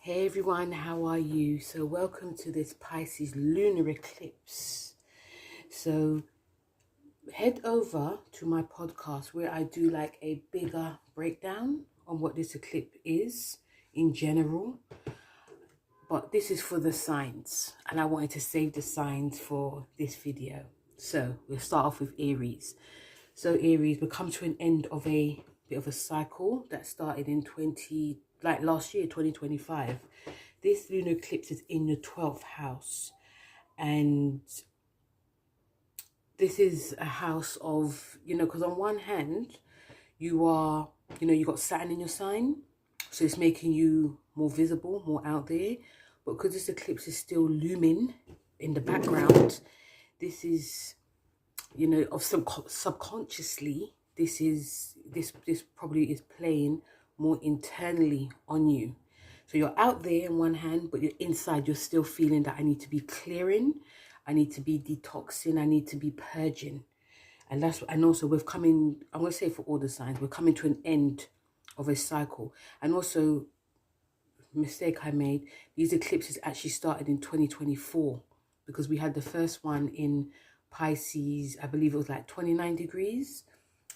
Hey everyone, how are you? So welcome to this Pisces lunar eclipse. So head over to my podcast where I do like a bigger breakdown on what this eclipse is in general. But this is for the signs, and I wanted to save the signs for this video. So we'll start off with Aries. So Aries, we come to an end of a bit of a cycle that started in last year, 2025. This lunar eclipse is in your 12th house, and this is a house of, because on one hand you are, you got Saturn in your sign, so it's making you more visible, more out there. But because this eclipse is still looming in the background, this is, of subconsciously, this probably is playing more internally on you. So you're out there in one hand, but you're inside, you're still feeling that I need to be clearing, I need to be detoxing, I need to be purging. And also we're coming, I'm going to say for all the signs, we're coming to an end of a cycle. And also, mistake I made, these eclipses actually started in 2024 because we had the first one in Pisces, I believe it was like 29 degrees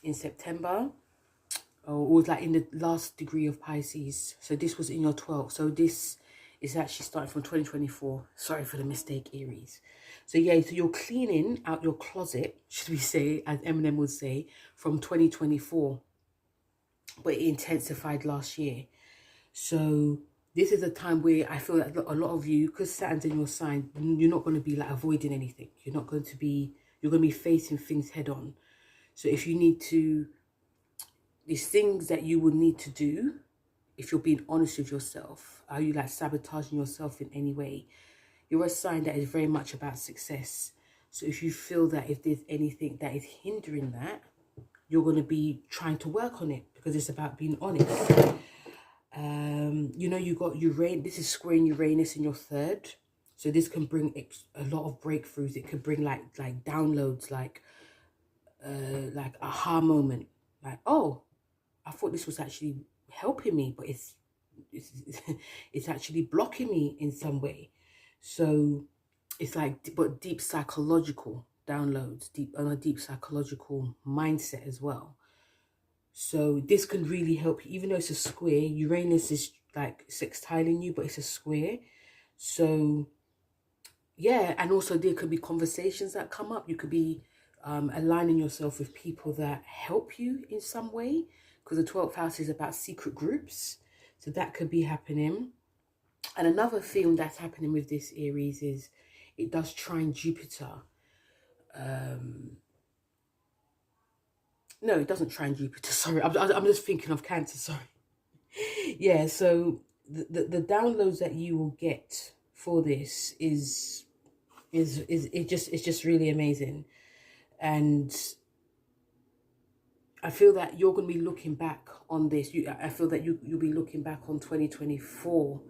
in September. Or it was like in the last degree of Pisces. So this was in your 12th. So this is actually starting from 2024. Sorry for the mistake, Aries. So yeah, so you're cleaning out your closet, should we say, as Eminem would say, from 2024. But it intensified last year. So this is a time where I feel that a lot of you, because Saturn's in your sign, you're not going to be like avoiding anything. You're going to be facing things head on. So if you need to, these things that you would need to do, if you're being honest with yourself, are you like sabotaging yourself in any way? You're a sign that is very much about success. So if you feel that if there's anything that is hindering that, you're going to be trying to work on it because it's about being honest. You got Uranus, this is squaring Uranus in your 3rd. So this can bring a lot of breakthroughs. It could bring like downloads, like aha moment. Like, oh, I thought this was actually helping me, but it's actually blocking me in some way. So it's like, but deep psychological downloads, on a deep psychological mindset as well. So this can really help you, even though it's a square. Uranus is like sextiling you, but it's a square. So yeah, and also there could be conversations that come up. You could be aligning yourself with people that help you in some way, because the 12th house is about secret groups. So that could be happening. And another thing that's happening with this Aries is it does trine Jupiter. No, it doesn't trine Jupiter. Sorry, I'm just thinking of Cancer. Sorry. Yeah, so the downloads that you will get for this is it's just really amazing. And I feel that you're going to be looking back on this. I feel that you'll be looking back on 2024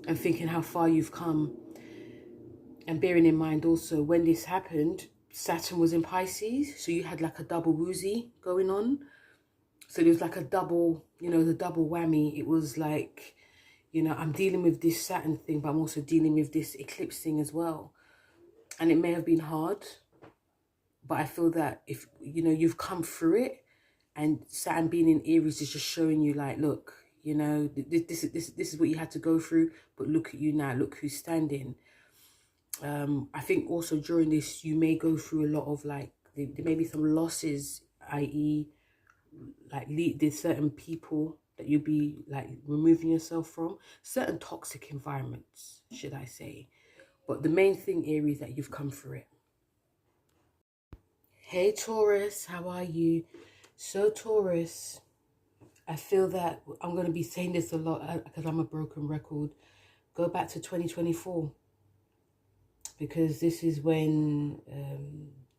and thinking how far you've come. And bearing in mind also, when this happened, Saturn was in Pisces. So you had like a double woozy going on. So there was like a double, the double whammy. It was like, I'm dealing with this Saturn thing, but I'm also dealing with this eclipse thing as well. And it may have been hard, but I feel that if, you've come through it, and Saturn being in Aries is just showing you like, look, this is what you had to go through, but look at you now, look who's standing. I think also during this, you may go through a lot of like, there may be some losses, i.e. like there's certain people that you'll be like removing yourself from, certain toxic environments, should I say. But the main thing, Aries, that you've come through it. Hey Taurus, how are you? So Taurus, I feel that I'm going to be saying this a lot because I'm a broken record. Go back to 2024, because this is when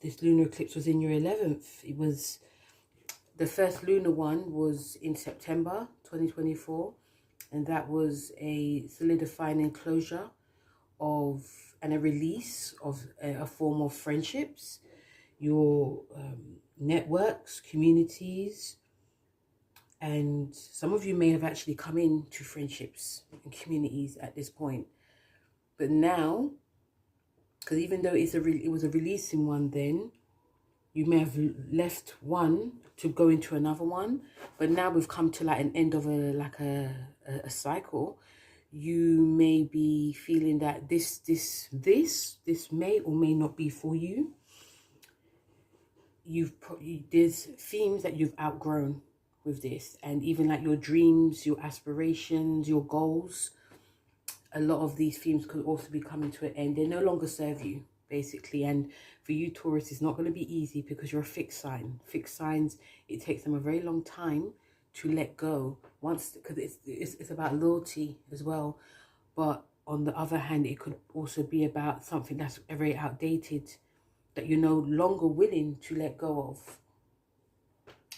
this lunar eclipse was in your 11th. It was, the first lunar one was in September 2024, and that was a solidifying enclosure of and a release of a form of friendships, your networks, communities, And some of you may have actually come into friendships and communities at this point. But now, because even though it was a releasing one then, you may have left one to go into another one. But now we've come to like an end of a cycle. You may be feeling that this may or may not be for you. There's themes that you've outgrown with this, and even like your dreams, your aspirations, your goals. A lot of these themes could also be coming to an end. They no longer serve you, basically. And for you, Taurus, it's not going to be easy because you're a fixed sign. Fixed signs, it takes them a very long time to let go. Once, because it's about loyalty as well. But on the other hand, it could also be about something that's very outdated, that you're no longer willing to let go of.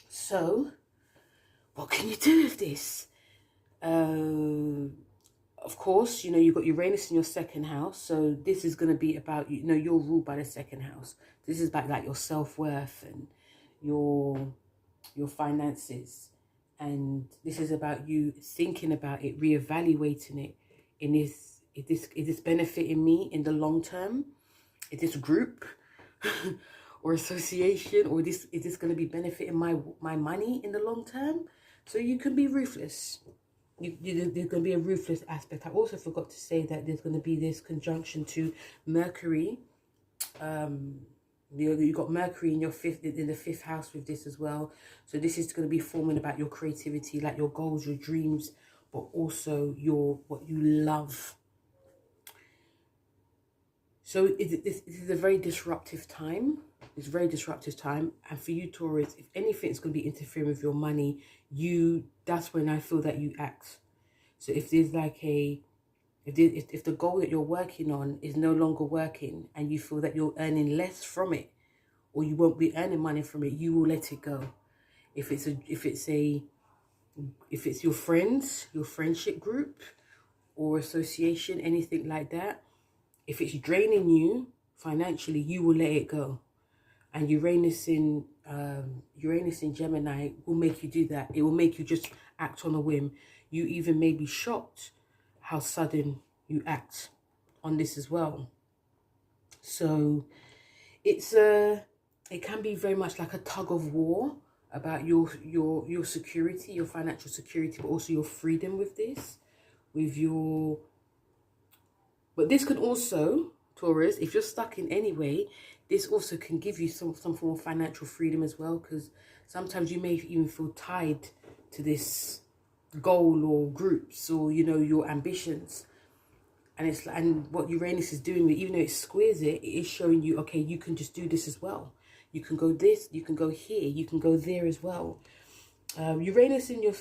So, what can you do with this? Of course, you know, you've got Uranus in your second house. So this is going to be about, you know, you're ruled by the second house. This is about like your self-worth and your finances. And this is about you thinking about it, reevaluating it. Is this benefiting me in the long term? Is this group or association, or is this going to be benefiting my money in the long term? So you can be ruthless. There's going to be a ruthless aspect. I also forgot to say that there's going to be this conjunction to Mercury. You got Mercury in the fifth house with this as well. So this is going to be forming about your creativity, like your goals, your dreams, but also what you love. So this is a very disruptive time. It's a very disruptive time. And for you, Taurus, if anything is going to be interfering with your money, that's when I feel that you act. So if there's like if the goal that you're working on is no longer working and you feel that you're earning less from it, or you won't be earning money from it, you will let it go. If it's your friends, your friendship group or association, anything like that, if it's draining you financially, you will let it go. And Uranus in Gemini will make you do that. It will make you just act on a whim. You even may be shocked how sudden you act on this as well. So it can be very much like a tug of war about your security, your financial security, but also your freedom with this, but this could also, Taurus, if you're stuck in any way, this also can give you some form of financial freedom as well, because sometimes you may even feel tied to this goal or groups or, you know, your ambitions. And what Uranus is doing, even though it squares it, it is showing you, okay, you can just do this as well. You can go this, you can go here, you can go there as well. Uranus in your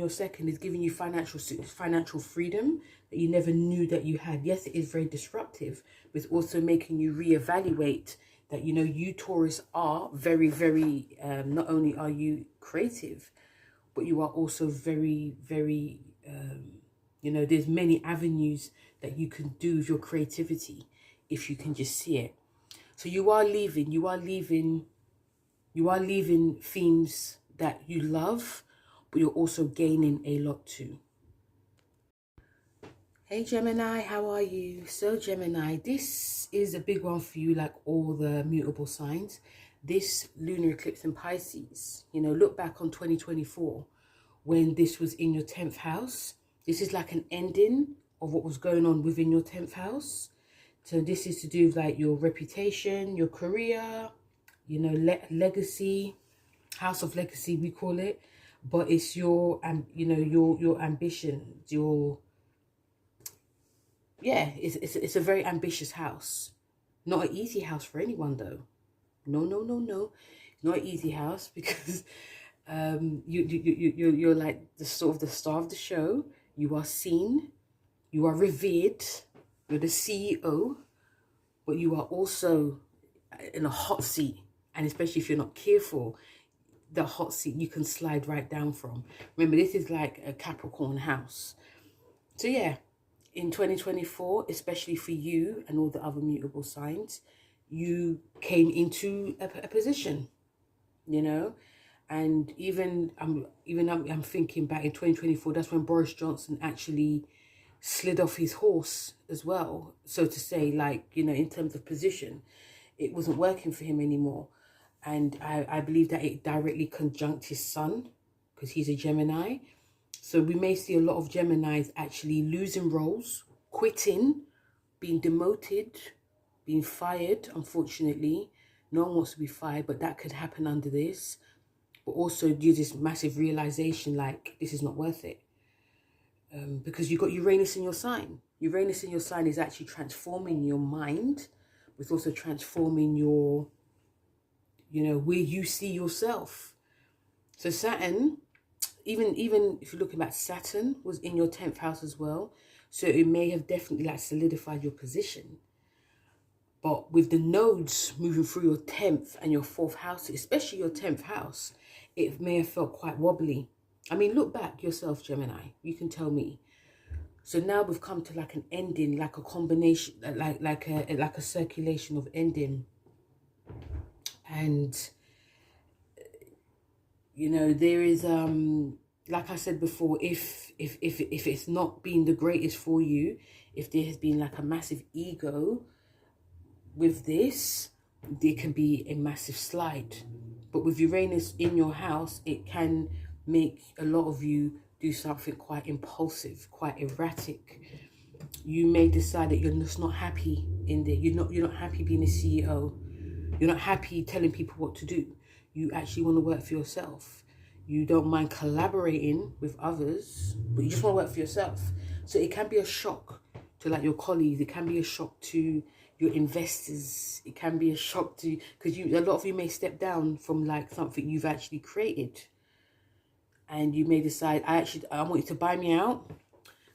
second is giving you financial freedom that you never knew that you had. Yes, it is very disruptive, but it's also making you reevaluate that, you know, you Taurus are very, very, not only are you creative, but you are also very, very, you know, there's many avenues that you can do with your creativity if you can just see it. So you are leaving themes that you love, but you're also gaining a lot too. Hey Gemini, how are you? So Gemini, this is a big one for you, like all the mutable signs. This lunar eclipse in Pisces, you know, look back on 2024 when this was in your 10th house. This is like an ending of what was going on within your 10th house. So this is to do with like your reputation, your career, you know, legacy, house of legacy we call it, but it's your your ambitions, it's a very ambitious house. Not an easy house for anyone though. No, not an easy house, because you're like the star of the show. You are seen, you are revered, you're the CEO, but you are also in a hot seat. And especially if you're not careful, the hot seat you can slide right down from. Remember, this is like a Capricorn house. So yeah, in 2024, especially for you and all the other mutable signs, you came into a position, you know, And I'm thinking back in 2024, that's when Boris Johnson actually slid off his horse as well, so to say, like, you know, in terms of position, it wasn't working for him anymore. And I believe that it directly conjunct his sun, because he's a Gemini. So we may see a lot of Geminis actually losing roles, quitting, being demoted, being fired. Unfortunately, no one wants to be fired, but that could happen under this. But also do this massive realization, like, this is not worth it. Because you've got Uranus in your sign. Uranus in your sign is actually transforming your mind, but it's also transforming your, you know, where you see yourself. So Saturn, even if you're looking at Saturn, was in your 10th house as well. So it may have definitely like solidified your position. But with the nodes moving through your 10th and your 4th house, especially your 10th house, it may have felt quite wobbly. I mean, look back yourself, Gemini. You can tell me. So now we've come to like an ending, like a combination, like a circulation of ending. And, you know, there is, like I said before, if it's not been the greatest for you, if there has been like a massive ego with this, there can be a massive slide. But with Uranus in your house, it can make a lot of you do something quite impulsive, quite erratic. You may decide that you're just not happy in there. You're not happy being a CEO. You're not happy telling people what to do. You actually want to work for yourself. You don't mind collaborating with others, but you just want to work for yourself. So it can be a shock to like your colleagues. It can be a shock to your investors. It can be a shock to, because a lot of you may step down from like something you've actually created. And you may decide, I want you to buy me out.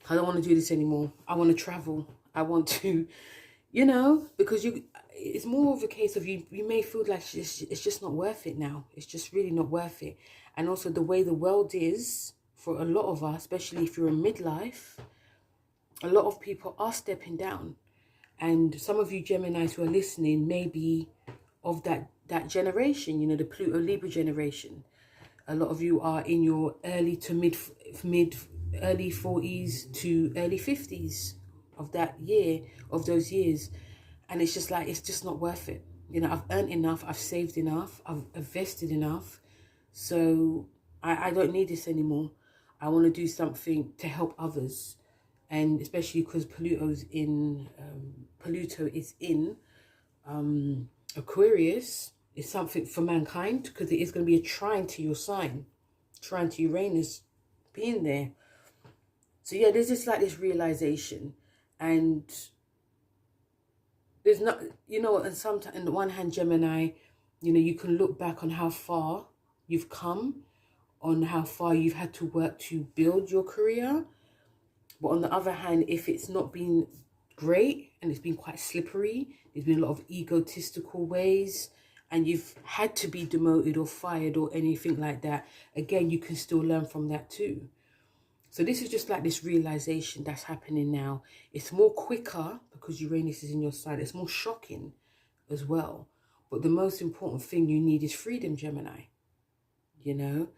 I don't want to do this anymore. I want to travel. I want to, you know, because it's more of a case of you may feel like it's just not worth it now. It's just really not worth it. And also the way the world is for a lot of us, especially if you're in midlife, a lot of people are stepping down. And some of you Geminis who are listening may be of that generation, you know, the Pluto Libra generation. A lot of you are in your early 40s to early 50s of that year, of those years. And it's just like, it's just not worth it. You know, I've earned enough, I've saved enough, I've invested enough. So I don't need this anymore. I want to do something to help others. And especially because Pluto is in Aquarius, is something for mankind, because it is going to be a trine to your sign, trine to Uranus being there. So yeah, there's just like this realization, and there's not, you know, and sometimes on the one hand, Gemini, you know, you can look back on how far you've come, on how far you've had to work to build your career. But on the other hand, if it's not been great and it's been quite slippery, there's been a lot of egotistical ways, and you've had to be demoted or fired or anything like that, again, you can still learn from that too. So this is just like this realization that's happening now. It's more quicker because Uranus is in your sign. It's more shocking as well. But the most important thing you need is freedom, Gemini. You know?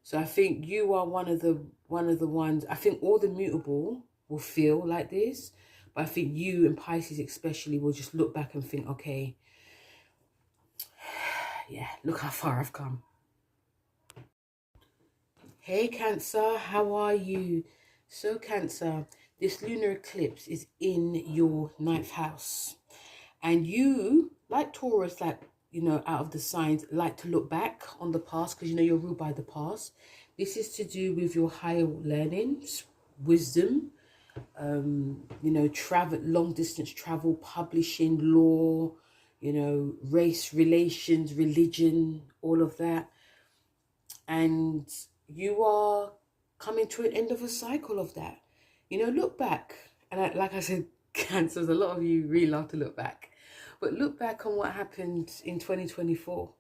So I think you are one of the ones, I think all the mutable will feel like this, but I think you and Pisces especially will just look back and think, okay, yeah, look how far I've come. Hey Cancer, how are you? So Cancer, this lunar eclipse is in your 9th house. And you, like Taurus, like, you know, out of the signs, like to look back on the past, because, you know, you're ruled by the past. This is to do with your higher learnings, wisdom, you know, travel, long distance travel, publishing, law, you know, race, relations, religion, all of that. And you are coming to an end of a cycle of that. You know, look back. And like I said, Cancers, a lot of you really love to look back. But look back on what happened in 2024.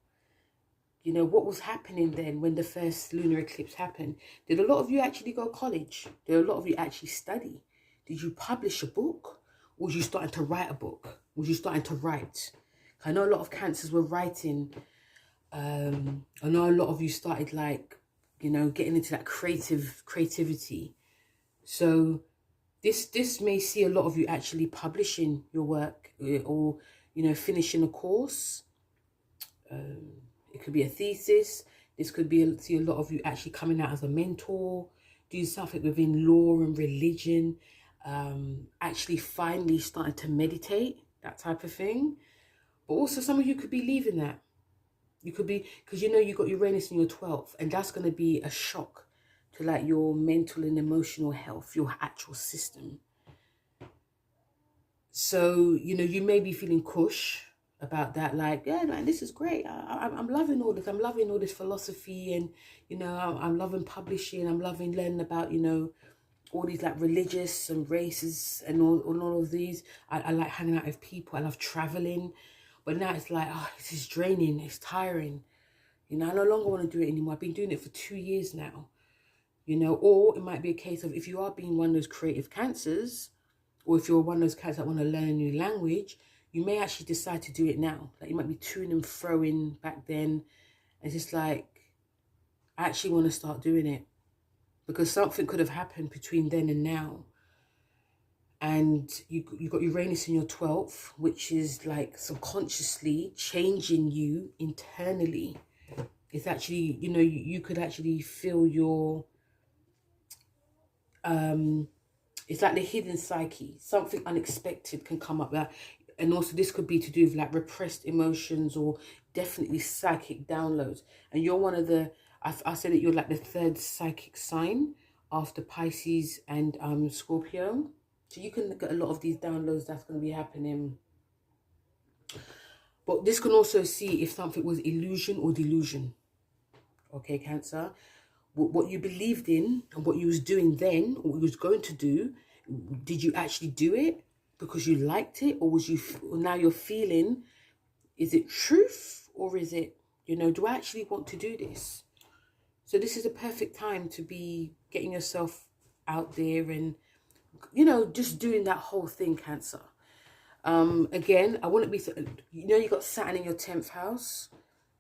You know, what was happening then when the first lunar eclipse happened? Did a lot of you actually go to college? Did a lot of you actually study? Did you publish a book? Or was you starting to write a book? Was you starting to write? I know a lot of Cancers were writing I know a lot of you started like, you know, getting into that creativity. So this may see a lot of you actually publishing your work, or, you know, finishing a course. It could be a thesis. This could be see a lot of you actually coming out as a mentor, doing something within law and religion, actually finally starting to meditate, that type of thing. But also some of you could be leaving that. You could be, because you know you got Uranus in your 12th, and that's going to be a shock to like your mental and emotional health, your actual system. So, you know, you may be feeling cush about that, like, yeah, man, this is great. I'm loving all this. I'm loving all this philosophy, and, you know, I'm loving publishing. I'm loving learning about, you know, all these like religious and races and all of these. I like hanging out with people. I love traveling. But now it's like, oh, this is draining. It's tiring. You know, I no longer want to do it anymore. I've been doing it for 2 years now. You know, or it might be a case of, if you are being one of those creative cancers, or if you're one of those cats that want to learn a new language, you may actually decide to do it now. Like, you might be toing and throwing back then. And it's just like, I actually want to start doing it. Because something could have happened between then and now. And you got Uranus in your 12th, which is like subconsciously changing you internally. It's actually, you know, you could actually feel your, it's like the hidden psyche. Something unexpected can come up that, and also this could be to do with like repressed emotions, or definitely psychic downloads. And you're one of the, I said that you're like the 3rd psychic sign after Pisces and Scorpio. So you can get a lot of these downloads that's going to be happening. But this can also see if something was illusion or delusion. Okay, Cancer. What you believed in and what you was doing then, or what you was going to do, did you actually do it because you liked it, or was you, or now you're feeling, is it truth, or is it, you know, do I actually want to do this? So this is a perfect time to be getting yourself out there and, you know, just doing that whole thing, Cancer. Again, I wouldn't be, you know, you got Saturn in your 10th house.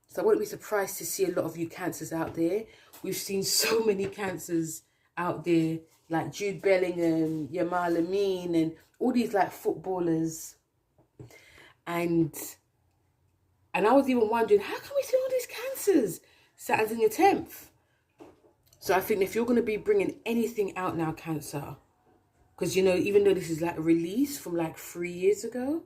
So I wouldn't be surprised to see a lot of you Cancers out there. We've seen so many Cancers out there, like Jude Bellingham, Yamal Amin, and all these like footballers. And I was even wondering, how can we see all these Cancers? Saturn's in your 10th. So I think if you're going to be bringing anything out now, Cancer, because, you know, even though this is like a release from like 3 years ago,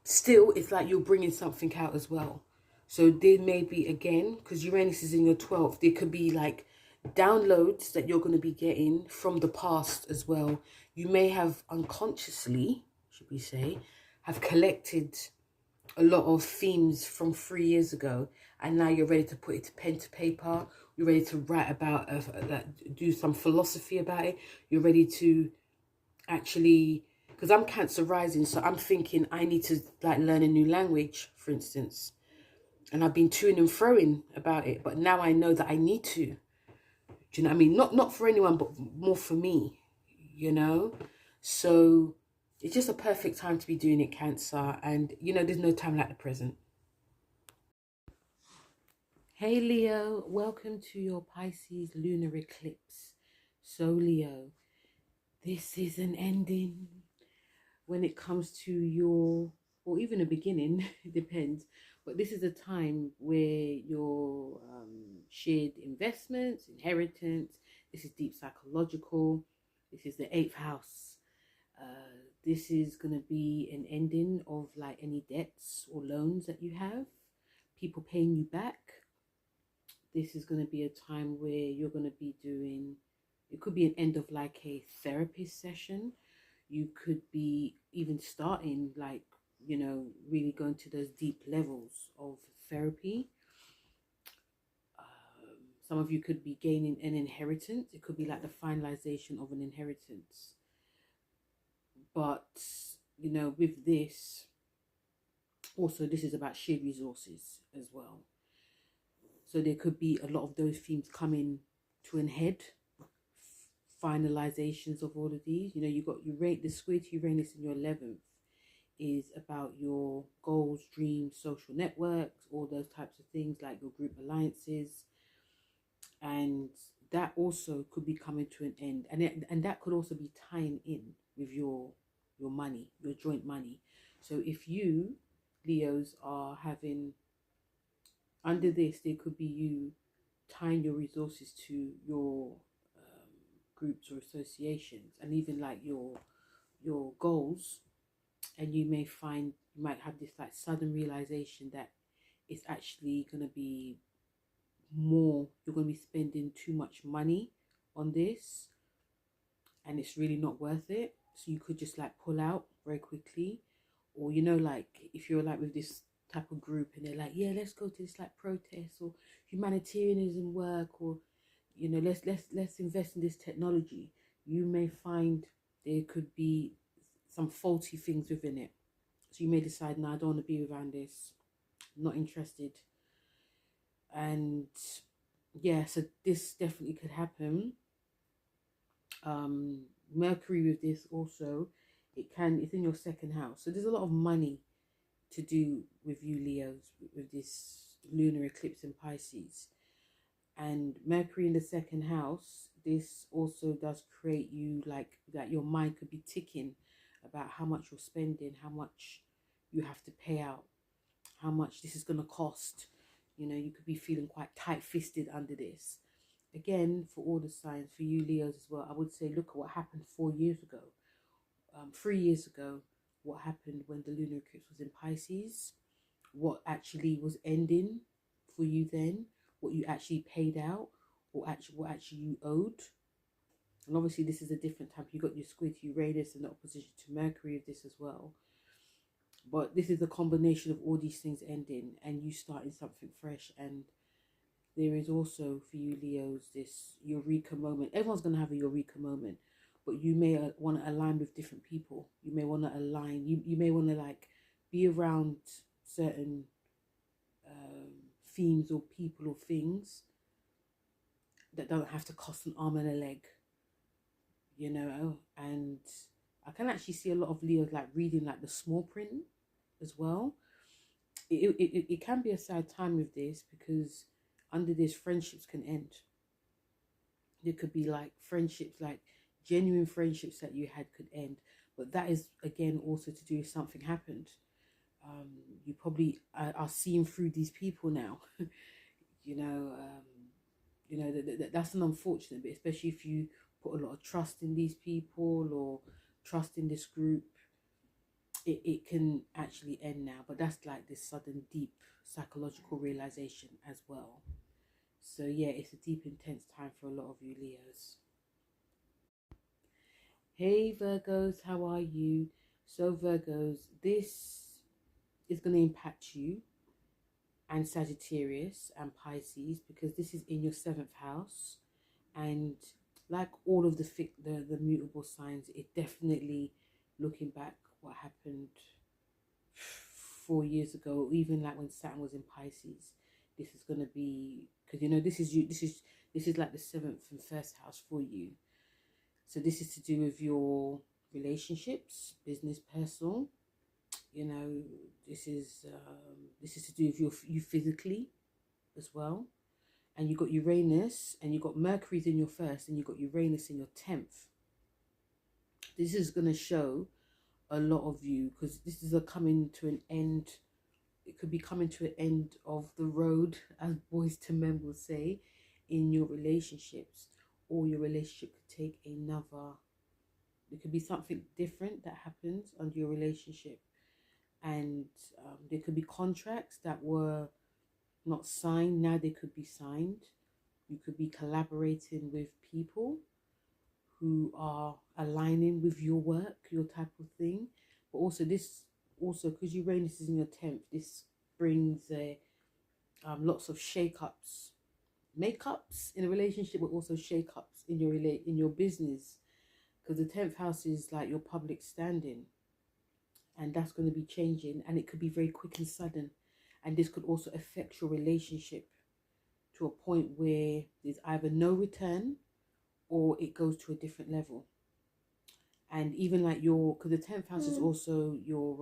still it's like you're bringing something out as well. So there may be, again, because Uranus is in your 12th, there could be like downloads that you're going to be getting from the past as well. You may have unconsciously, should we say, have collected a lot of themes from 3 years ago, and now you're ready to put it to pen to paper. You're ready to write about, do some philosophy about it. You're ready to actually, because I'm Cancer rising, so I'm thinking I need to like learn a new language, for instance. And I've been toing and froing about it, but now I know that I need to. Do you know what I mean? Not for anyone, but more for me, you know? So it's just a perfect time to be doing it, Cancer. And, you know, there's no time like the present. Hey, Leo. Welcome to your Pisces lunar eclipse. So, Leo, this is an ending when it comes to your, or even a beginning, it depends. But this is a time where your shared investments, inheritance, this is deep psychological, this is the 8th house. This is going to be an ending of like any debts or loans that you have, people paying you back. This is going to be a time where you're going to be doing, it could be an end of like a therapist session. You could be even starting like, you know, really going to those deep levels of therapy. Some of you could be gaining an inheritance. It could be like the finalization of an inheritance. But, you know, with this, also this is about shared resources as well. So there could be a lot of those themes coming to an head. Finalizations of all of these. You know, you got the square to Uranus in your 11th is about your goals, dreams, social networks, all those types of things, like your group alliances. And that also could be coming to an end, and that could also be tying in with your money, your joint money. So if you Leos are having, under this, there could be you tying your resources to your groups or associations, and even like your goals. And you may find, you might have this like sudden realization that it's actually going to be more, you're going to be spending too much money on this, and it's really not worth it. So you could just like pull out very quickly. Or, you know, like if you're like with this type of group and they're like, yeah, let's go to this like protest or humanitarianism work, or, you know, let's invest in this technology, you may find there could be some faulty things within it. So you may decide, no, I don't want to be around this, not interested. And yeah, so this definitely could happen. Mercury with this also, it's in your second house, so there's a lot of money to do with you Leos with this lunar eclipse in Pisces. And Mercury in the second house, this also does create you like that your mind could be ticking about how much you're spending, how much you have to pay out, how much this is going to cost. You know, you could be feeling quite tight-fisted under this. Again, for all the signs, for you Leos as well, I would say look at what happened 4 years ago, 3 years ago, what happened when the lunar eclipse was in Pisces, what actually was ending for you then, what you actually paid out, or actually what actually you owed. And obviously this is a different type. You got your squid Uranus in opposition to Mercury of this as well. But this is a combination of all these things ending and you starting something fresh. And there is also for you Leos this eureka moment. Everyone's going to have a eureka moment, but you may want to align with different people. You may want to align, you may want to like be around certain themes or people or things that don't have to cost an arm and a leg, you know. And I can actually see a lot of Leos like reading like the small print as well. It can be a sad time with this, because under this friendships can end. There could be like friendships, like genuine friendships that you had could end, but that is again also to do with something happened. You probably are seeing through these people now. you know you know that's an unfortunate bit, especially if you put a lot of trust in these people or trust in this group. It can actually end now, but that's like this sudden deep psychological realization as well. So yeah, it's a deep intense time for a lot of you Leos. Hey Virgos, how are you? So Virgos, this is going to impact you and Sagittarius and Pisces, because this is in your 7th house. And like all of the mutable signs, it definitely, looking back what happened 4 years ago, even like when Saturn was in Pisces, this is going to be, because you know this is like the 7th and 1st house for you. So this is to do with your relationships, business, personal. You know, this is to do with you physically as well. And you got Uranus, and you got Mercury's in your 1st, and you got Uranus in your 10th. This is going to show a lot of you, because this is a coming to an end. It could be coming to an end of the road, as boys to men will say, in your relationships, or your relationship could take another. There could be something different that happens under your relationship, and there could be contracts that were not signed, now they could be signed. You could be collaborating with people who are aligning with your work, your type of thing. But also this, also because Uranus is in your 10th, this brings lots of shake-ups, make-ups in a relationship, but also shake-ups in your business, because the 10th house is like your public standing, and that's going to be changing, and it could be very quick and sudden. And this could also affect your relationship to a point where there's either no return or it goes to a different level. And even like your, because the 10th house is also your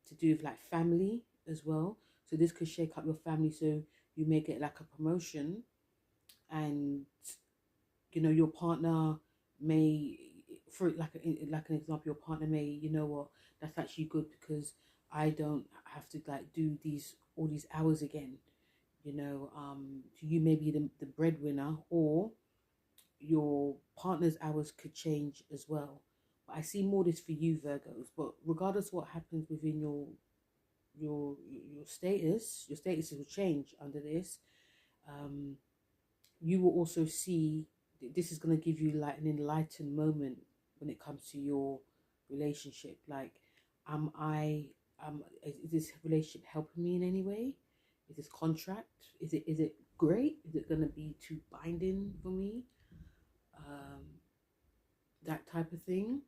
to do with like family as well. So this could shake up your family. So you may get like a promotion, and you know your partner may, for like an example, your partner may, you know what, that's actually good because I don't have to like do all these hours again. You know, so you may be the breadwinner, or your partner's hours could change as well. But I see more this for you Virgos. But regardless of what happens within your status will change under this. um you will also see this is going to give you like an enlightened moment when it comes to your relationship. Like, am I is this relationship helping me in any way? Is this contract, is it great? Is it going to be too binding for me? um that type of thing.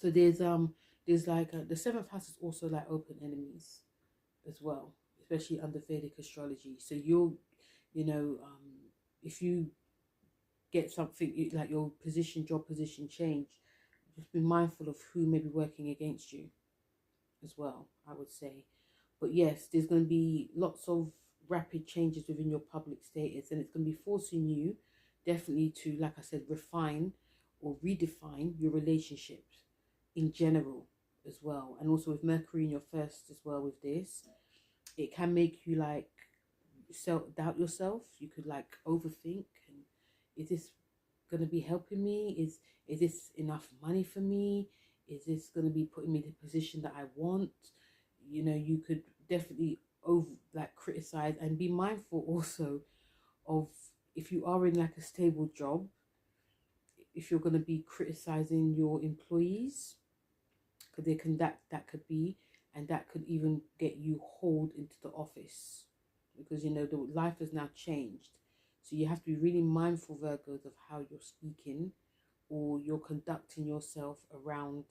So there's like the 7th house is also like open enemies as well, especially under Vedic astrology. So you'll, you know, if you get something like your job position change, just be mindful of who may be working against you as well, I would say. But yes, there's going to be lots of rapid changes within your public status, and it's going to be forcing you definitely to, like I said, refine or redefine your relationships in general as well. And also with Mercury in your first as well, with this, it can make you like doubt yourself. You could like overthink, and is this going to be helping me? Is this enough money for me? Is this going to be putting me in the position that I want? You know, you could definitely criticize, and be mindful also of, if you are in like a stable job, if you're going to be criticizing your employees, because they can, that could be, and that could even get you hauled into the office, because you know the life has now changed. So you have to be really mindful, Virgos, of how you're speaking or you're conducting yourself around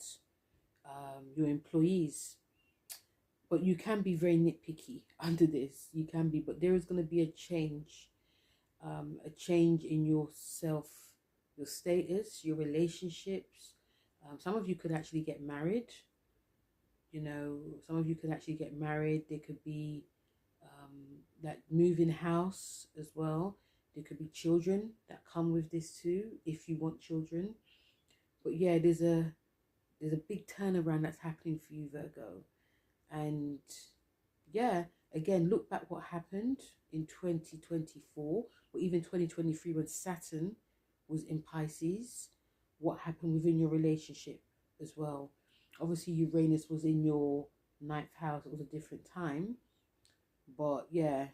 your employees. But you can be very nitpicky under this. You can be, but there is going to be a change in yourself, your status, your relationships. Some of you could actually get married. You know, some of you could actually get married. There could be that moving house as well. There could be children that come with this too, if you want children. But yeah, there's a big turnaround that's happening for you, Virgo. And yeah, again, look back what happened in 2024 or even 2023 when Saturn was in Pisces. What happened within your relationship as well. Obviously Uranus was in your 9th house. It was a different time, but yeah,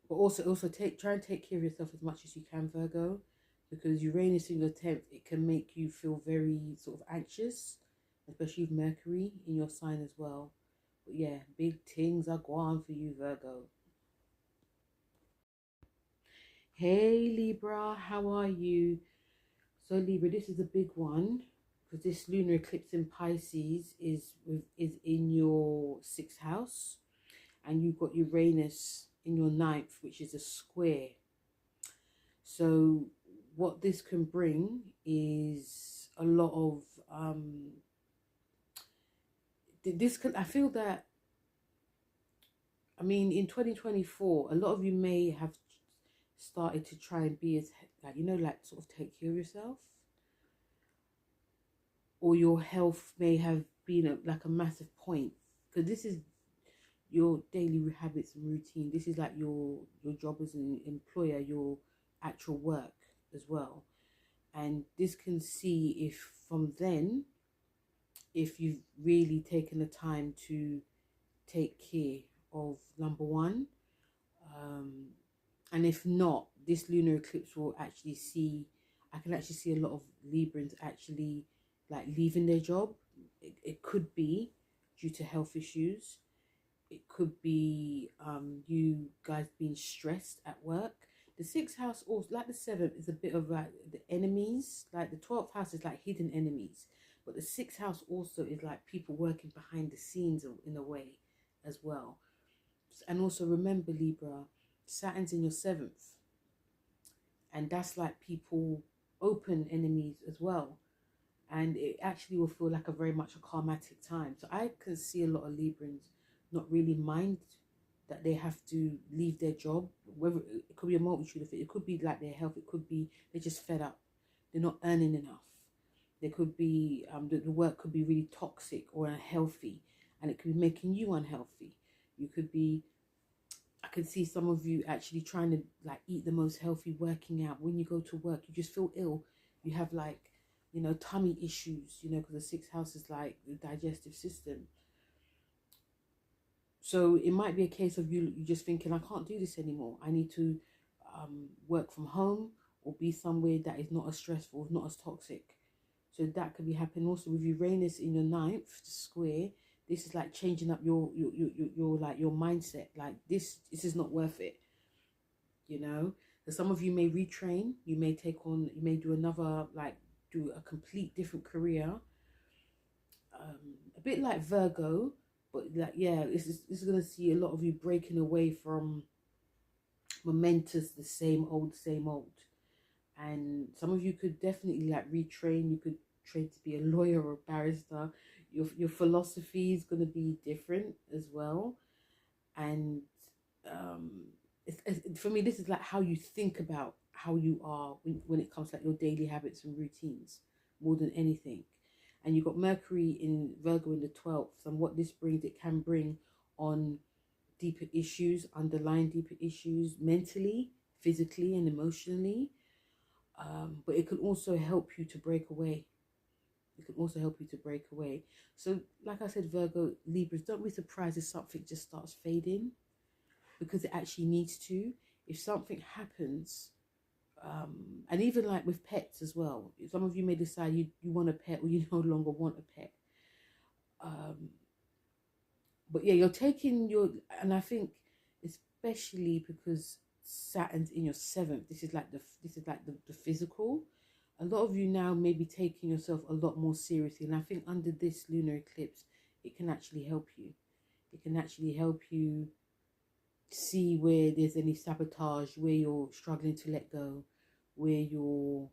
but also try and take care of yourself as much as you can, Virgo, because Uranus in your 10th, it can make you feel very sort of anxious, especially with Mercury in your sign as well. But yeah, big things are going for you, Virgo. Hey Libra, how are you? So Libra, this is a big one, because this lunar eclipse in Pisces is in your 6th house, and you've got Uranus in your 9th, which is a square. So what this can bring is a lot of I feel that, I mean, in 2024, a lot of you may have started to try and be as, like, you know, like sort of take care of yourself, or your health may have been like a massive point, because this is your daily habits and routine. This is like your job as an employer, your actual work as well. And this can see if from then, if you've really taken the time to take care of number one, and if not, this lunar eclipse will actually see, I can actually see a lot of Librans actually like leaving their job. It could be due to health issues. It could be you guys being stressed at work. The 6th house, also like the 7th, is a bit of like the enemies. Like the 12th house is like hidden enemies, but the 6th house also is like people working behind the scenes in a way as well. And also remember, Libra, Saturn's in your 7th, and that's like people open enemies as well. And it actually will feel like a very much a karmatic time. So I can see a lot of Librans not really mind that they have to leave their job. Whether it could be a multitude of it could be like their health, it could be they're just fed up, they're not earning enough. There could be the work could be really toxic or unhealthy, and it could be making you unhealthy. You could be, I can see some of you actually trying to like eat the most healthy, working out. When you go to work, you just feel ill. You have like, you know, tummy issues, you know, because the sixth house is like the digestive system. So it might be a case of you just thinking, I can't do this anymore. I need to work from home or be somewhere that is not as stressful, not as toxic. So that could be happening also with Uranus in your ninth square. This is like changing up your like your mindset. Like this is not worth it, you know. So some of you may retrain. You may take on. You may do another like do a complete different career. A bit like Virgo, but like yeah, this is gonna see a lot of you breaking away from momentous, the same old, same old. And some of you could definitely like retrain. You could train to be a lawyer or a barrister. Your philosophy is going to be different as well. And um for me, this is like how you think about how you are when it comes to like your daily habits and routines more than anything. And you've got Mercury in Virgo in the 12th, and what this brings, it can bring on deeper issues, underlying deeper issues mentally, physically and emotionally. But it can also help you to break away. It can also help you to break away. So like I said, Virgo, Libras, don't be surprised if something just starts fading, because it actually needs to. If something happens, and even like with pets as well, some of you may decide you want a pet or you no longer want a pet. But yeah, you're taking your, and I think especially because Saturn's in your seventh, this is like the physical. A lot of you now may be taking yourself a lot more seriously, and I think under this lunar eclipse, it can actually help you. It can actually help you see where there's any sabotage, where you're struggling to let go, where you're,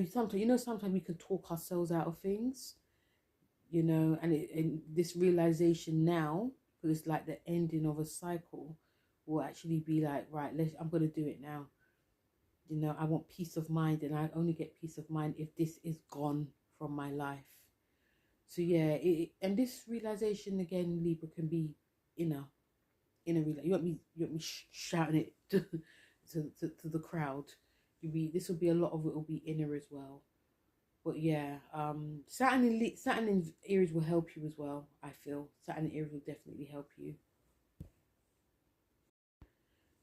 sometimes we can talk ourselves out of things, and this realization now, because it's like the ending of a cycle, will actually be like, right, I'm gonna do it now. I want peace of mind, and I only get peace of mind if this is gone from my life. So yeah, and this realization again, Libra, can be inner real. You want me shouting it to the crowd. This will be a lot of it will be inner as well. But yeah, Saturn in Aries will help you as well. I feel Saturn in Aries will definitely help you.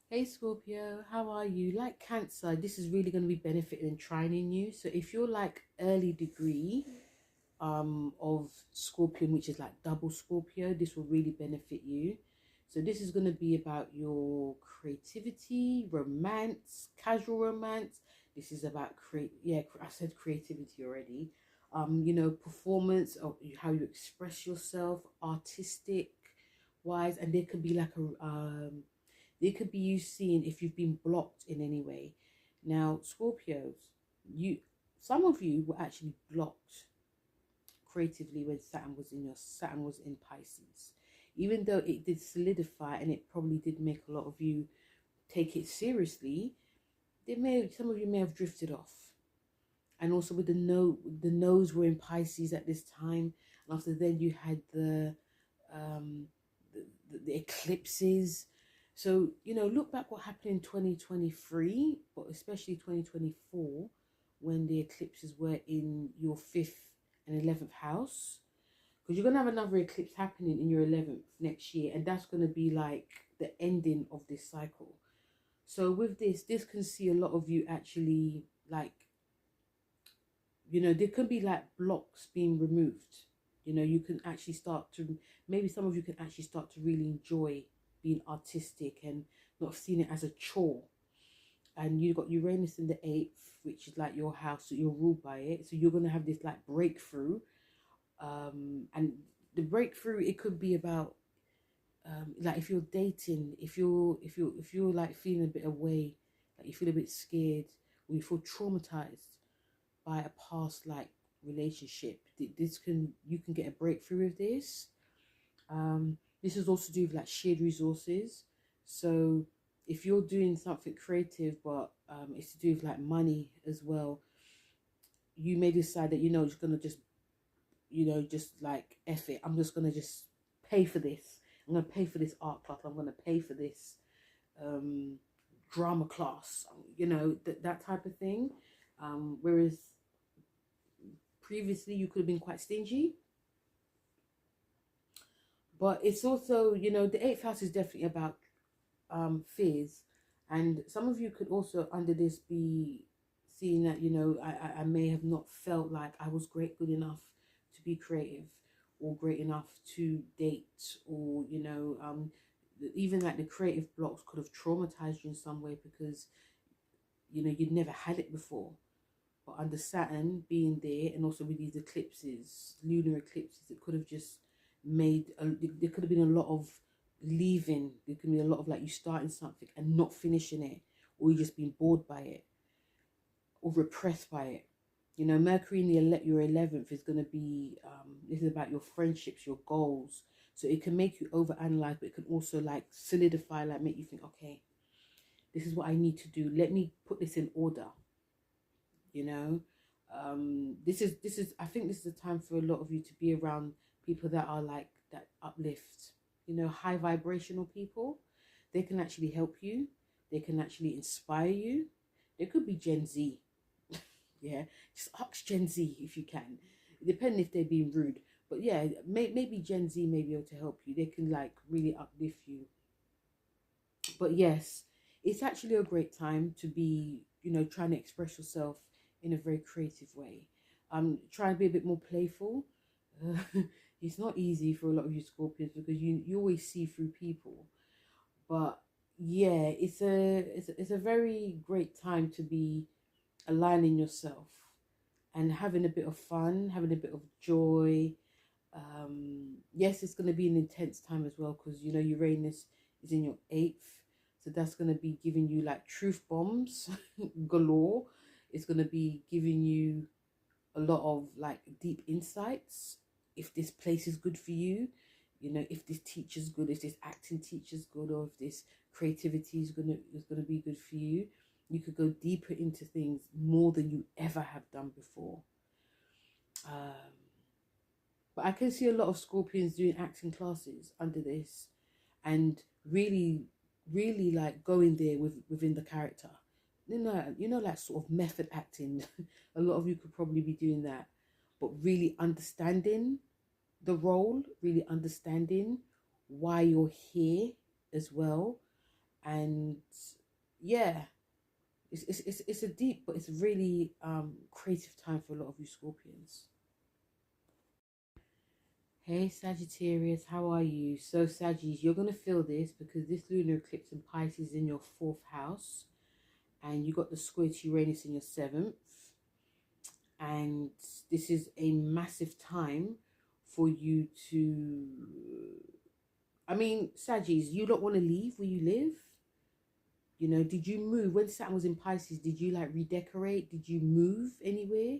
Hey Scorpio, how are you? Like Cancer, this is really going to be benefiting and trining you. So if you're like early degree of Scorpion, which is like double Scorpio, this will really benefit you. So this is going to be about your creativity, romance, casual romance. This is about I said creativity already. Performance, of how you express yourself, artistic wise, and there could be like there could be you seeing if you've been blocked in any way. Now, Scorpios, some of you were actually blocked creatively when Saturn was in Pisces. Even though it did solidify and it probably did make a lot of you take it seriously, some of you may have drifted off. And also with the nodes were in Pisces at this time, and after then you had the eclipses. So look back what happened in 2023, but especially 2024, when the eclipses were in your 5th and 11th house, because you're going to have another eclipse happening in your 11th next year, and that's going to be like the ending of this cycle. So with this can see a lot of you actually like, there can be like blocks being removed. You can actually start to, maybe some of you can actually start to really enjoy being artistic and not seeing it as a chore. And you've got Uranus in the 8th, which is like your house, so you're ruled by it. So you're going to have this like breakthrough. And the breakthrough, it could be about like if you're dating, if you're like feeling a bit away, like you feel a bit scared, or you feel traumatized by a past like relationship, you can get a breakthrough with this. This is also to do with like shared resources. So if you're doing something creative, but it's to do with like money as well, you may decide that, just gonna just, just like F it. I'm just gonna just pay for this. I'm gonna pay for this art class. I'm gonna pay for this drama class. That type of thing. Whereas previously you could have been quite stingy. But it's also, the eighth house is definitely about fears. And some of you could also under this be seeing that, I may have not felt like I was good enough to be creative, or great enough to date, or, even like the creative blocks could have traumatized you in some way because, you'd never had it before. But under Saturn being there, and also with these eclipses, lunar eclipses, it could have just there could have been a lot of leaving. There could be a lot of like you starting something and not finishing it, or you just being bored by it or repressed by it. Mercury in your 11th is going to be this is about your friendships, your goals. So it can make you overanalyze, but it can also like solidify, like make you think, okay, this is what I need to do, let me put this in order. This is I think this is a time for a lot of you to be around people that are like that uplift, high vibrational people. They can actually help you, they can actually inspire you. They could be Gen Z. Yeah, just ask Gen Z if you can, depending if they're being rude. But yeah, maybe Gen Z may be able to help you. They can like really uplift you. But yes, it's actually a great time to be, trying to express yourself in a very creative way. Try and be a bit more playful. It's not easy for a lot of you Scorpions because you always see through people. But yeah, it's a very great time to be aligning yourself and having a bit of fun, having a bit of joy. Yes, it's going to be an intense time as well because Uranus is in your 8th, so that's going to be giving you like truth bombs galore. It's going to be giving you a lot of like deep insights. If this place is good for you, if this teacher's good, if this acting teacher's good, or if this creativity is gonna be good for you, you could go deeper into things more than you ever have done before. But I can see a lot of Scorpions doing acting classes under this, and really, really like going there within the character. Like sort of method acting. A lot of you could probably be doing that, but really understanding the role, really understanding why you're here as well. And yeah, it's a deep, but it's really creative time for a lot of you Scorpions. Hey Sagittarius, how are you? So Saggies, you're going to feel this because this lunar eclipse in Pisces is in your 4th house, and you got the square to Uranus in your 7th. And this is a massive time for you to, Saggies, you don't want to leave where you live. Did you move when Saturn was in Pisces? Did you like redecorate? Did you move anywhere?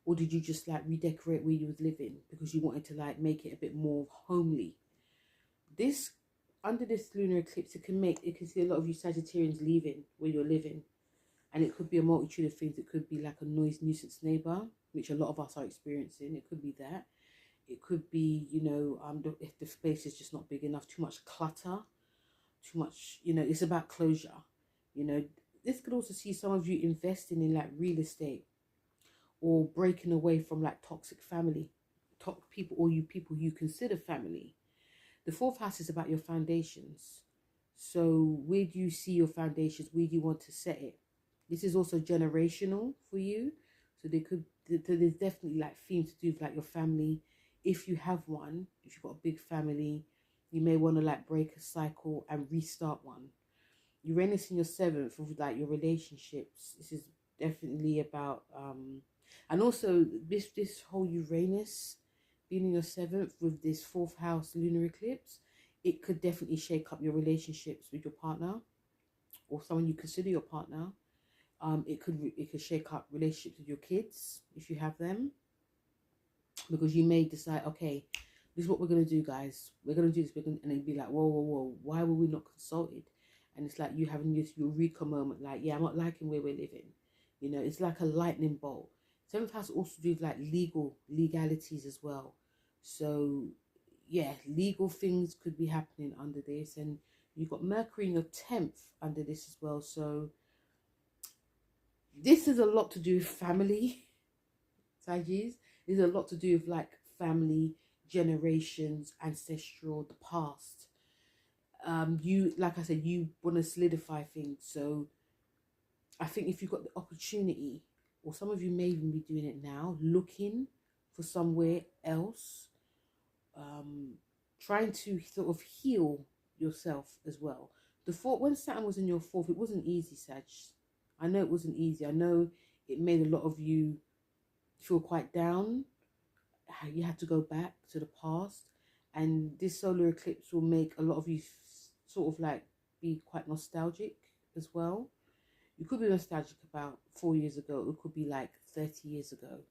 Or did you just like redecorate where you was living because you wanted to like make it a bit more homely? Under this lunar eclipse, it can see a lot of you Sagittarians leaving where you're living. And it could be a multitude of things. It could be like a noise nuisance neighbor, which a lot of us are experiencing. It could be that. It could be, if the space is just not big enough, too much clutter, too much, it's about closure. This could also see some of you investing in like real estate, or breaking away from like toxic family, people, or people you consider family. The 4th house is about your foundations. So where do you see your foundations? Where do you want to set it? This is also generational for you. So there's definitely like themes to do with like your family. If you have one, if you've got a big family, you may want to like break a cycle and restart one. Uranus in your 7th of like your relationships. This is definitely about and also this whole Uranus being in your 7th with this 4th house lunar eclipse, it could definitely shake up your relationships with your partner or someone you consider your partner. It could shake up relationships with your kids if you have them, because you may decide, okay, this is what we're gonna do, guys. We're gonna do this. And it'd be like, whoa, whoa, whoa, why were we not consulted? And it's like you having this eureka moment, like, yeah, I'm not liking where we're living. You know, it's like a lightning bolt. Seventh house also do with like legalities as well. So yeah, legal things could be happening under this, and you've got Mercury in your 10th under this as well. So this is a lot to do with family, Sagittarius. There's a lot to do with like family, generations, ancestral, the past. You, like I said, you want to solidify things. So I think if you've got the opportunity, or some of you may even be doing it now, looking for somewhere else, trying to sort of heal yourself as well. The fourth, when Saturn was in your 4th, it wasn't easy, Sag. I know it wasn't easy. I know it made a lot of you feel quite down. You had to go back to the past, and this solar eclipse will make a lot of you sort of like be quite nostalgic as well. You could be nostalgic about 4 years ago. It could be like 30 years ago.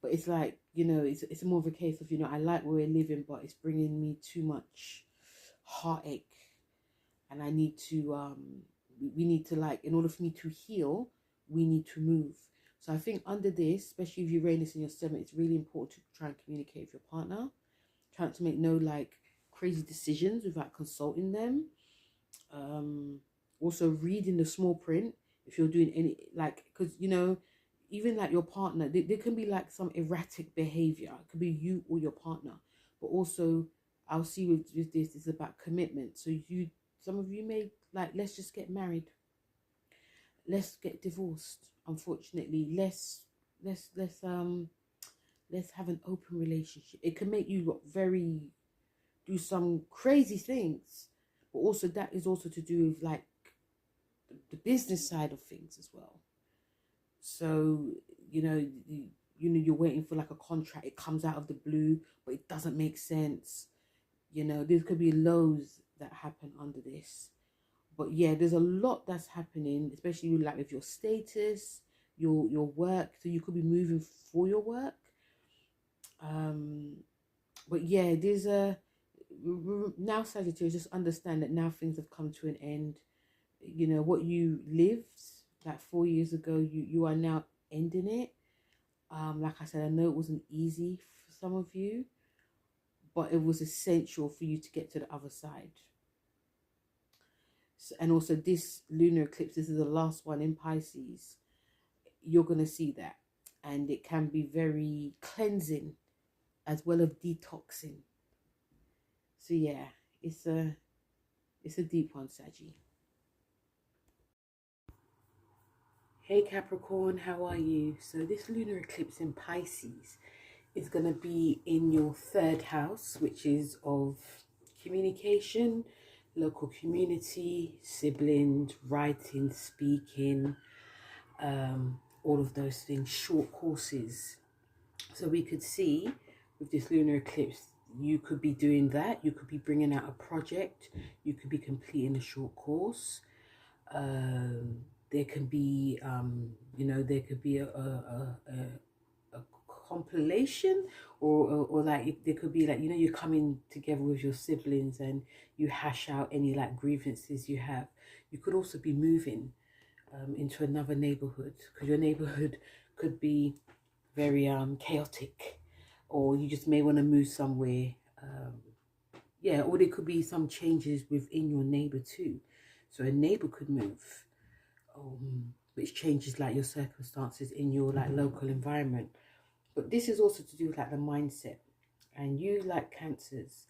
But it's like, you know, it's more of a case of, you know, I like where we're living, but it's bringing me too much heartache. And I need to, we need to, like, in order for me to heal, we need to move. So I think under this, especially if Uranus in your 7th, it's really important to try and communicate with your partner. Try not to make no, like, crazy decisions without consulting them. Also reading the small print if you're doing any, like, because, you know, even like your partner, there can be like some erratic behavior. It could be you or your partner. But also, I'll see with this, it's about commitment. So some of you may like, let's just get married. Let's get divorced. Unfortunately, let's have an open relationship. It can make you do some crazy things, but also that is also to do with like the business side of things as well. So, you know, you're waiting for like a contract. It comes out of the blue, but it doesn't make sense. You know, there could be lows that happen under this. But yeah, there's a lot that's happening, especially like with your status, your work. So you could be moving for your work. But yeah, there's now Sagittarius, just understand that now things have come to an end. You know, what you lived like 4 years ago, you are now ending it. Like I said, I know it wasn't easy for some of you, but it was essential for you to get to the other side. So, and also this lunar eclipse, this is the last one in Pisces. You're going to see that, and it can be very cleansing as well as detoxing. So yeah, it's a deep one, Saggy. Hey Capricorn, how are you? So this lunar eclipse in Pisces is going to be in your 3rd house, which is of communication, local community, siblings, writing, speaking, all of those things, short courses. So we could see with this lunar eclipse, you could be doing that. You could be bringing out a project. You could be completing a short course. There can be, you know, there could be a compilation, or like there could be like, you know, you're coming together with your siblings and you hash out any like grievances you have. You could also be moving into another neighborhood, because your neighborhood could be very chaotic, or you just may want to move somewhere. Yeah, or there could be some changes within your neighbor too. So a neighbor could move, which changes like your circumstances in your like local environment. But this is also to do with like the mindset. And you, like Cancers,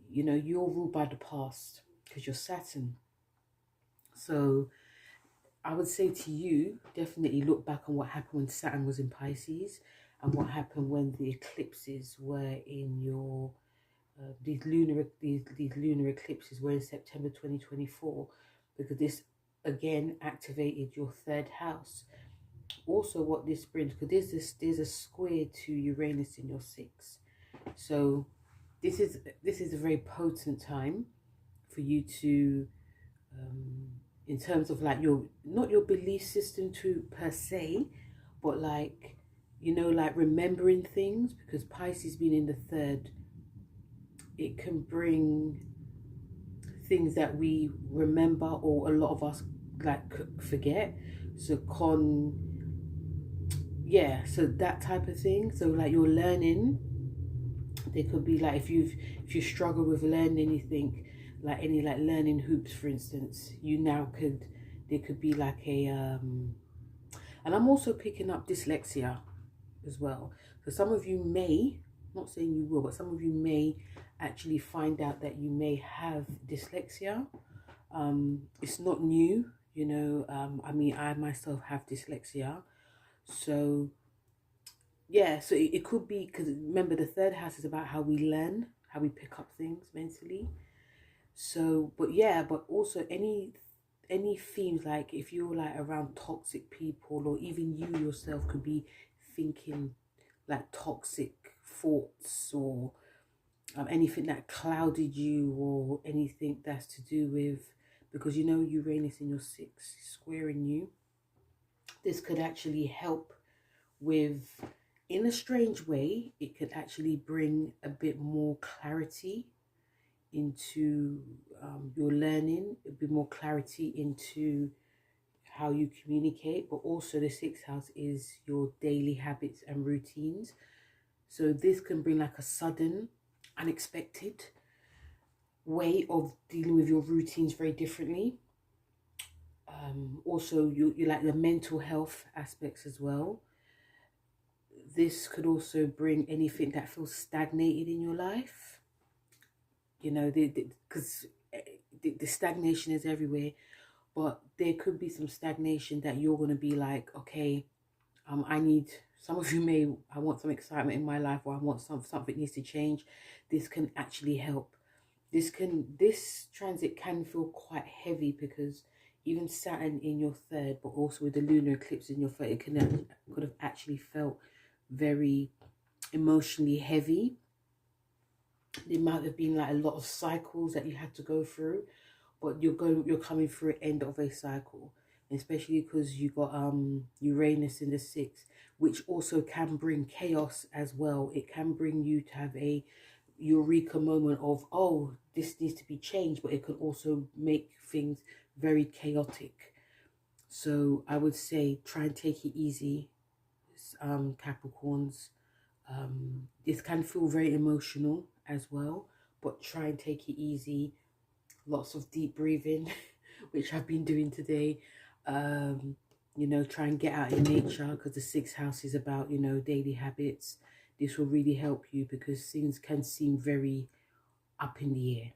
you know, you're ruled by the past because you're Saturn. So I would say to you, definitely look back on what happened when Saturn was in Pisces, and what happened when the eclipses were in your these lunar eclipses were in September 2024, because this again activated your 3rd house. Also, what this brings, because there's a square to Uranus in your 6th, so this is a very potent time for you to in terms of like your, not your belief system to per se, but like, you know, like remembering things, because Pisces being in the third, it can bring things that we remember or a lot of us like forget. So yeah, so that type of thing. So like you're learning, there could be like if you struggle with learning anything, like any like learning hoops for instance, you now could, there could be like a and I'm also picking up dyslexia as well. So some of you may, not saying you will, but some of you may actually find out that you may have dyslexia. It's not new, you know. I mean, I myself have dyslexia. So yeah, so it could be, because remember the third house is about how we learn, how we pick up things mentally. So but yeah, but also any themes, like if you're like around toxic people, or even you yourself could be thinking like toxic thoughts, or anything that clouded you, or anything that's to do with, because you know Uranus in your sixth squaring you, this could actually help with, in a strange way, it could actually bring a bit more clarity into your learning, a bit more clarity into how you communicate. But also the sixth house is your daily habits and routines. So this can bring like a sudden, unexpected way of dealing with your routines very differently. Also you like the mental health aspects as well. This could also bring anything that feels stagnated in your life, you know, because the stagnation is everywhere. But there could be some stagnation that you're going to be like, okay, I need, some of you may, I want some excitement in my life, or I want something needs to change. This can actually help. This transit can feel quite heavy, because even Saturn in your third, but also with the lunar eclipse in your third, it could have actually felt very emotionally heavy. There might have been like a lot of cycles that you had to go through, but you're coming through an end of a cycle, especially because you got Uranus in the sixth, which also can bring chaos as well. It can bring you to have a eureka moment of, oh, this needs to be changed, but it can also make things very chaotic. So I would say try and take it easy, Capricorns. This can feel very emotional as well, but try and take it easy. Lots of deep breathing, which I've been doing today. You know, try and get out in nature, because the sixth house is about, you know, daily habits. This will really help you, because things can seem very up in the air.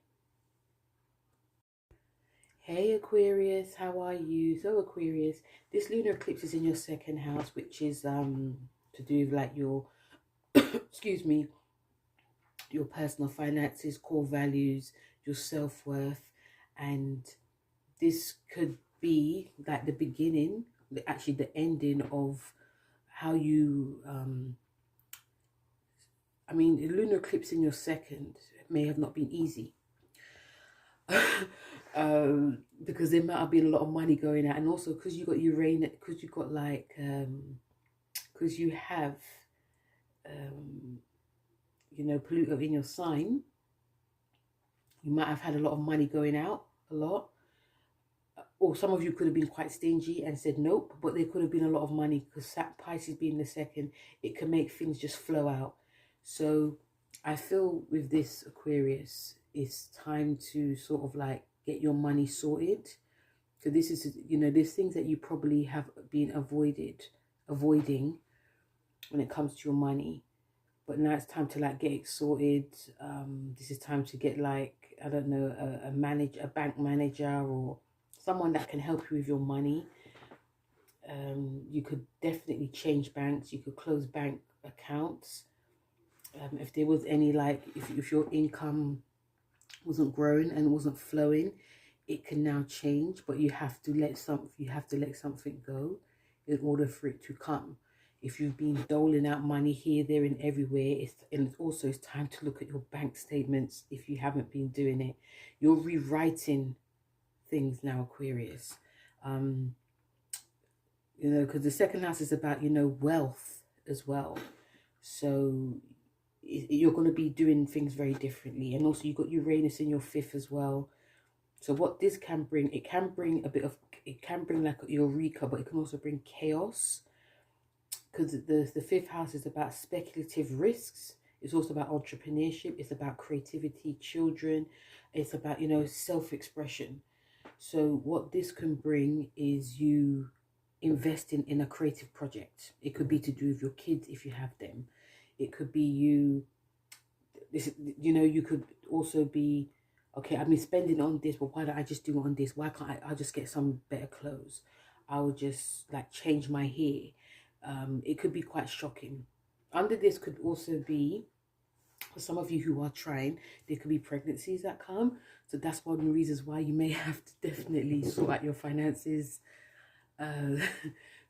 Hey Aquarius, how are you? So Aquarius, this lunar eclipse is in your second house, which is to do with like your excuse me, your personal finances, core values, your self-worth. And this could be like the beginning, actually the ending of how you I mean, the lunar eclipse in your second may have not been easy. Because there might have been a lot of money going out, and also because you got Uranus, because you got like because you have you know, Pluto in your sign, you might have had a lot of money going out, a lot. Or some of you could have been quite stingy and said nope, but there could have been a lot of money, because Pisces being the second, it can make things just flow out. So I feel with this Aquarius, it's time to sort of like get your money sorted. So this is, you know, there's things that you probably have been avoiding when it comes to your money. But now it's time to like get it sorted. This is time to get like, I don't know, a bank manager, or someone that can help you with your money. You could definitely change banks. You could close bank accounts. If there was any like, if your income wasn't growing and wasn't flowing, it can now change. But you have to let something go in order for it to come. If you've been doling out money here, there, and everywhere, it's time to look at your bank statements if you haven't been doing it. You're rewriting things now, Aquarius. You know, because the second house is about, you know, wealth as well. So you're going to be doing things very differently. And also you've got Uranus in your 5th as well. So what this can bring, it can bring a bit of, it can bring like eureka, but it can also bring chaos. Because the 5th house is about speculative risks. It's also about entrepreneurship. It's about creativity, children. It's about, you know, self-expression. So what this can bring is you investing in a creative project. It could be to do with your kids if you have them. It could be you, this, you know, you could also be, okay, I've been spending on this, but why don't I just do it on this? Why can't I'll just get some better clothes? I'll just like change my hair. It could be quite shocking. Under this could also be, for some of you who are trying, there could be pregnancies that come. So that's one of the reasons why you may have to definitely sort out your finances,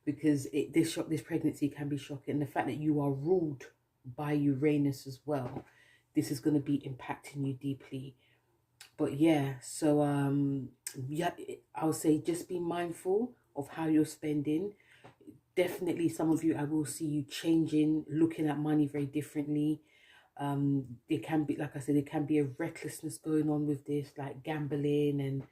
because this pregnancy can be shocking. And the fact that you are ruled by Uranus as well, this is going to be impacting you deeply. But yeah, so yeah, I would say just be mindful of how you're spending. Definitely, some of you, I will see you changing, looking at money very differently. There can be, like I said, there can be a recklessness going on with this, like gambling, and,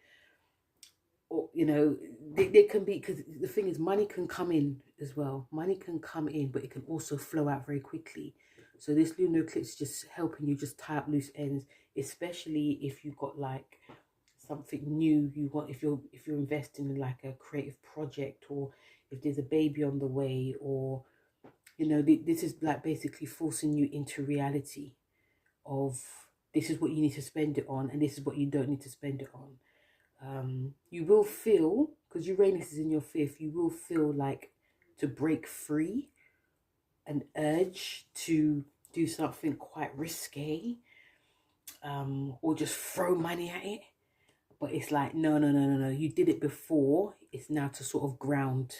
or, you know, there can be, because the thing is, money can come in as well. Money can come in, but it can also flow out very quickly. So this lunar eclipse is just helping you just tie up loose ends, especially if you've got like something new you want, if you're investing in like a creative project, or if there's a baby on the way, or, you know, this is like basically forcing you into reality of, this is what you need to spend it on, and this is what you don't need to spend it on. You will feel, because Uranus is in your 5th, you will feel like to break free, an urge to do something quite risque, or just throw money at it. But it's like, no, no, no, no, no. You did it before. It's now to sort of ground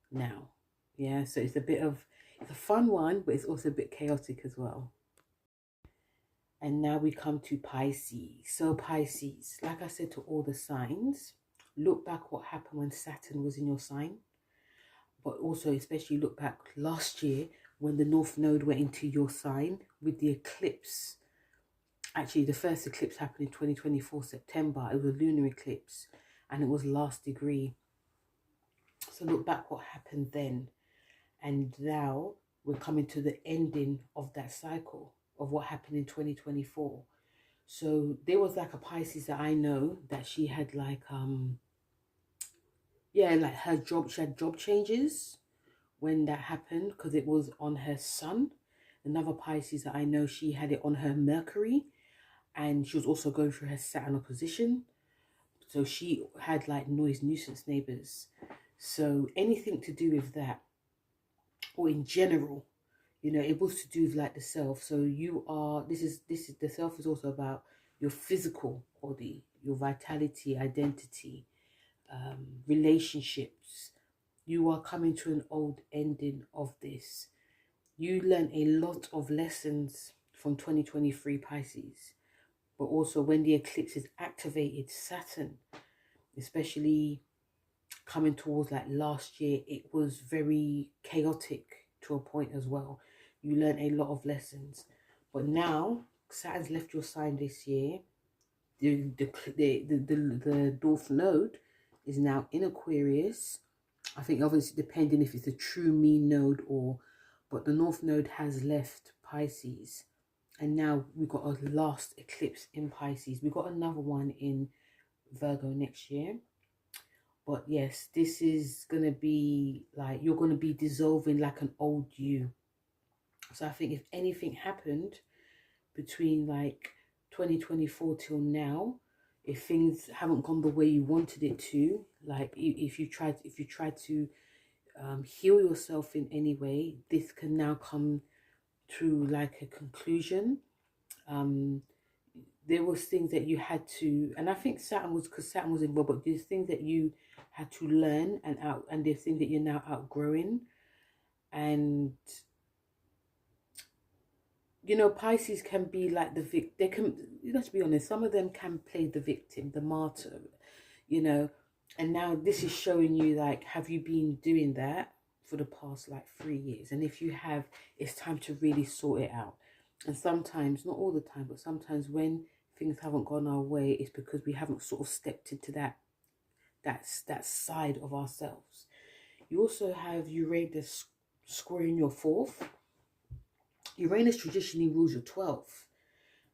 now. Yeah, so it's a bit of, it's a fun one, but it's also a bit chaotic as well. And now we come to Pisces. So Pisces, like I said to all the signs, look back what happened when Saturn was in your sign. But also especially look back last year when the North Node went into your sign with the eclipse. Actually, the first eclipse happened in 2024 September. It was a lunar eclipse, and it was last degree. So look back what happened then. And now we're coming to the ending of that cycle of what happened in 2024. So there was like a Pisces that I know that she had like, yeah, like her job, she had job changes when that happened, because it was on her sun. Another Pisces that I know, she had it on her Mercury, and she was also going through her Saturn opposition. So she had like noise nuisance neighbors. So anything to do with that, or in general, you know, it was to do with like the self. So you are, this is the self is also about your physical body, your vitality, identity, relationships. You are coming to an old ending of this. You learn a lot of lessons from 2023 Pisces. But also when the eclipse is activated, Saturn, especially coming towards like last year, it was very chaotic to a point as well. You learn a lot of lessons. But now Saturn's left your sign this year. The North Node is now in Aquarius. I think obviously depending if it's a true mean node, or, but the North Node has left Pisces. And now we've got a last eclipse in Pisces. We've got another one in Virgo next year. But yes, this is going to be like, you're going to be dissolving like an old you. So I think if anything happened between like 2024 till now, if things haven't gone the way you wanted it to, like if you tried to heal yourself in any way, this can now come to like a conclusion. There was things that you had to, and I think Saturn was, because Saturn was involved, but there's things that you had to learn and there's things that you're now outgrowing. And you know, Pisces can be like the they can, let's be honest, some of them can play the victim, the martyr, you know. And now this is showing you, like, have you been doing that for the past like 3 years? And if you have, it's time to really sort it out. And sometimes, not all the time, but sometimes when things haven't gone our way, it's because we haven't sort of stepped into that side of ourselves. You also have Uranus squaring your 4th. Uranus traditionally rules your 12th.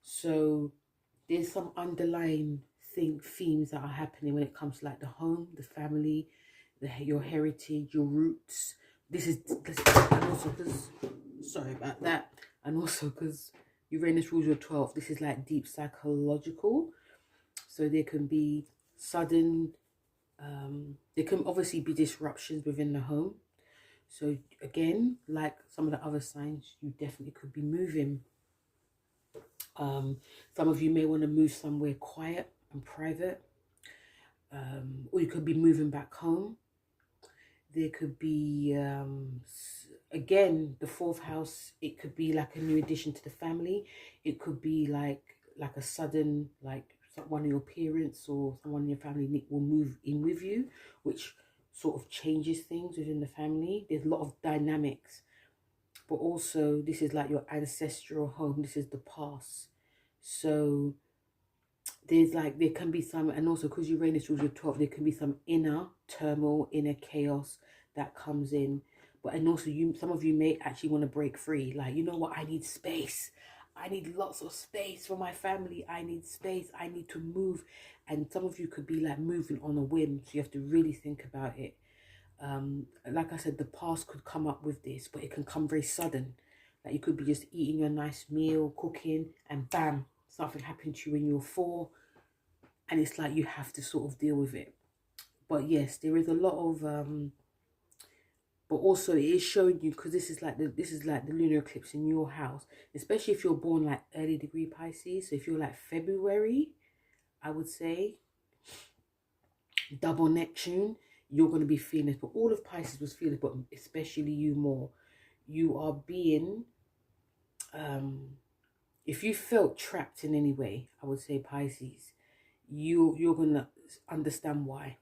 So there's some underlying themes that are happening when it comes to like the home, the family, your heritage, your roots. And also because, sorry about that, and also because Uranus rules your 12th, this is like deep psychological. So there can be sudden, there can obviously be disruptions within the home. So again, like some of the other signs, you definitely could be moving. Some of you may want to move somewhere quiet and private, or you could be moving back home. There could be, again, the 4th house, it could be like a new addition to the family. It could be like a sudden, like one of your parents or someone in your family will move in with you, which sort of changes things within the family. There's a lot of dynamics, but also this is like your ancestral home. This is the past. So there's like, there can be some, and also because Uranus rules your 12th, there can be some inner turmoil, inner chaos that comes in. But, and also some of you may actually want to break free. Like, you know what, I need space. I need lots of space for my family. I need space. I need to move. And some of you could be like moving on a whim. So you have to really think about it. Like I said, the past could come up with this, but it can come very sudden. Like you could be just eating your nice meal, cooking, and bam, something happened to you when you were 4, and it's like you have to sort of deal with it. But yes, there is a lot of but also it is showing you, because this is like the lunar eclipse in your house, especially if you're born like early degree Pisces. So if you're like February, I would say double Neptune, you're going to be feeling it. But all of Pisces was feeling it, but especially you more. You are being, if you felt trapped in any way, I would say Pisces, you're going to understand why.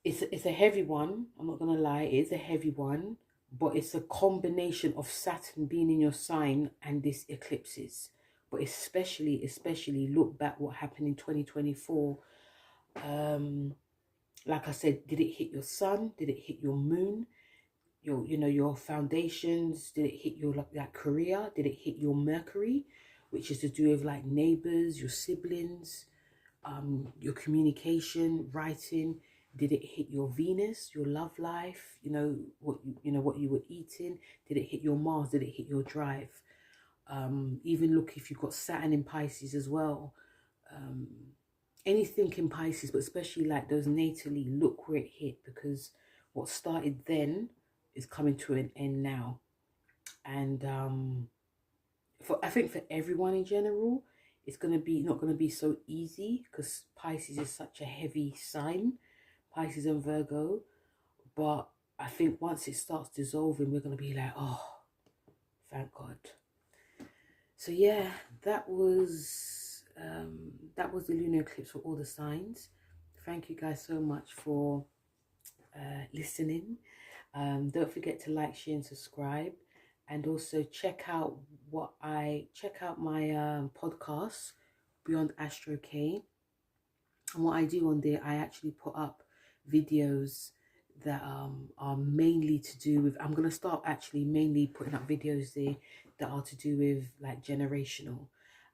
It's a heavy one, I'm not going to lie, it's a heavy one, but it's a combination of Saturn being in your sign and this eclipses. But especially look back what happened in 2024. Like I said, did it hit your sun? Did it hit your moon? Your foundations? Did it hit your like career? Did it hit your Mercury, which is to do with like neighbors, your siblings, your communication, writing? Did it hit your Venus, your love life? What you were eating? Did it hit your Mars? Did it hit your drive? Even look if you've got Saturn in Pisces as well. Anything in Pisces, but especially like those natally, look where it hit, because what started then is coming to an end now. And I think for everyone in general, it's not gonna be so easy, because Pisces is such a heavy sign, Pisces and Virgo. But I think once it starts dissolving, we're gonna be like, oh, thank God. So yeah, that was the lunar eclipse for all the signs. Thank you guys so much for listening. Don't forget to like, share, and subscribe, and also check out my podcast, Beyond Astro K. And what I do on there, I actually put up videos that are mainly to do with, I'm going to start actually mainly putting up videos there that are to do with like generational.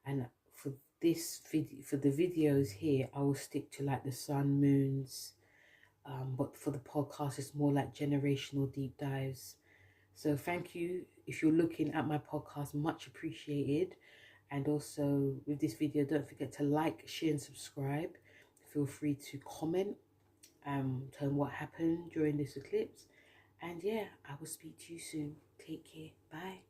And for this video, for the videos here, I will stick to like the sun, moons, but for the podcast, it's more like generational deep dives. So thank you if you're looking at my podcast, much appreciated. And also with this video, don't forget to like, share, and subscribe. Feel free to comment, tell me what happened during this eclipse. And yeah, I will speak to you soon. Take care. Bye.